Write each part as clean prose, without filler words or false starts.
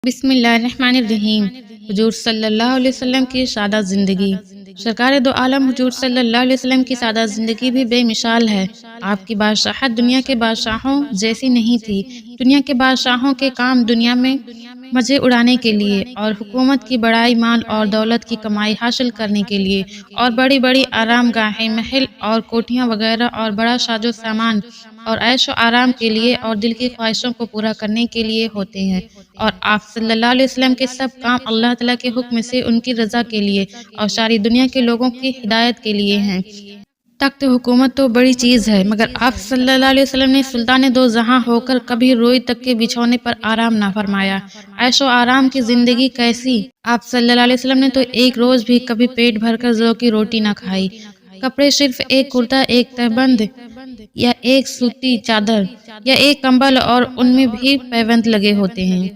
بسم اللہ الرحمن الرحیم۔ حضور صلی اللہ علیہ وسلم کی سادہ زندگی۔ سرکار دو عالم حضور صلی اللہ علیہ وسلم کی سادہ زندگی بھی بے مثال ہے۔ آپ کی بادشاہت دنیا کے بادشاہوں جیسی نہیں تھی۔ دنیا کے بادشاہوں کے کام دنیا میں مزے اڑانے کے لیے اور حکومت کی بڑائی، مال اور دولت کی کمائی حاصل کرنے کے لیے اور بڑی بڑی آرام گاہیں، محل اور کوٹھیاں وغیرہ اور بڑا ساز و سامان اور عیش و آرام کے لیے اور دل کی خواہشوں کو پورا کرنے کے لیے ہوتے ہیں، اور آپ صلی اللہ علیہ وسلم کے سب کام اللہ تعالیٰ کے حکم سے ان کی رضا کے لیے اور ساری دنیا کے لوگوں کی ہدایت کے لیے ہیں۔ تخت حکومت تو بڑی چیز ہے، مگر آپ صلی اللہ علیہ وسلم نے سلطان دو جہاں ہو کر کبھی روئی تک کے بچھونے پر آرام نہ فرمایا۔ عیش و آرام کی زندگی کیسی؟ آپ صلی اللہ علیہ وسلم نے تو ایک روز بھی کبھی پیٹ بھر کر جو کی روٹی نہ کھائی۔ کپڑے صرف ایک کرتا، ایک تہبند یا ایک سوتی چادر یا ایک کمبل، اور ان میں بھی پیوند لگے ہوتے ہیں۔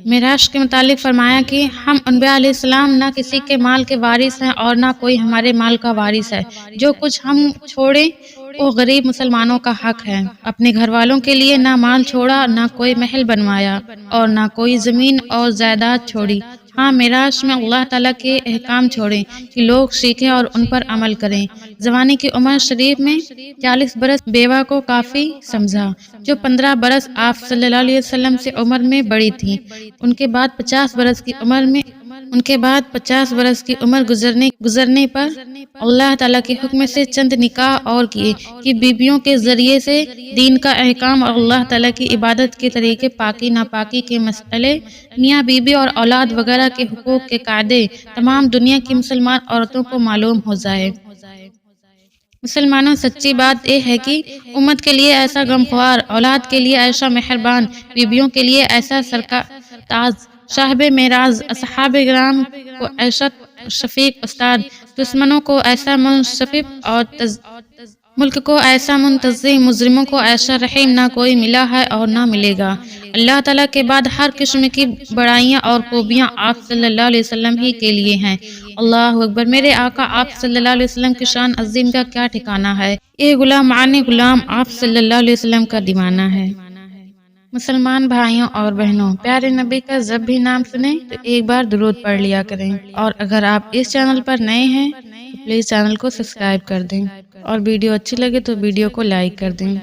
معراج کے متعلق فرمایا کہ ہم انبیاء علیہ السلام نہ کسی کے مال کے وارث ہیں اور نہ کوئی ہمارے مال کا وارث ہے۔ جو کچھ ہم چھوڑیں وہ غریب مسلمانوں کا حق ہے۔ اپنے گھر والوں کے لیے نہ مال چھوڑا، نہ کوئی محل بنوایا اور نہ کوئی زمین اور جائیداد چھوڑی۔ ہاں، معراج میں اللہ تعالیٰ کے احکام چھوڑیں کہ لوگ سیکھیں اور ان پر عمل کریں۔ جوانی کی عمر شریف میں 40 برس بیوہ کو کافی سمجھا، جو 15 برس آپ صلی اللہ علیہ وسلم سے عمر میں بڑی تھیں۔ ان کے بعد 50 برس کی عمر گزرنے پر اللہ تعالیٰ کے حکم سے چند نکاح اور کیے کہ بیویوں کے ذریعے سے دین کا احکام اور اللہ تعالیٰ کی عبادت کے طریقے، پاکی ناپاکی کے مسئلے، میاں بیوی اور اولاد وغیرہ کے حقوق کے قاعدے تمام دنیا کی مسلمان عورتوں کو معلوم ہو جائے۔ مسلمانوں، سچی بات یہ ہے کہ امت کے لیے ایسا غمخوار، اولاد کے لیے ایسا مہربان، بیویوں کے لیے ایسا سرتاج، صاحب معراج، اصحاب کرام کو ایسا شفیق استاد، دشمنوں کو ایسا منصف اور ملک کو ایسا منتظم، مجرموں کو ایسا رحیم نہ کوئی ملا ہے اور نہ ملے گا۔ اللہ تعالیٰ کے بعد ہر قسم کی بڑائیاں اور خوبیاں آپ صلی اللہ علیہ وسلم ہی کے لیے ہیں۔ اللہ اکبر۔ میرے آقا آپ صلی اللہ علیہ وسلم کی شان عظیم کا کیا ٹھکانہ ہے۔ یہ غلام غلام آپ صلی اللہ علیہ وسلم کا دیوانہ ہے۔ مسلمان بھائیوں اور بہنوں، پیارے نبی کا جب بھی نام سنیں تو ایک بار درود پڑھ لیا کریں، اور اگر آپ اس چینل پر نئے ہیں تو پلیز چینل کو سبسکرائب کر دیں، اور ویڈیو اچھی لگے تو ویڈیو کو لائک کر دیں۔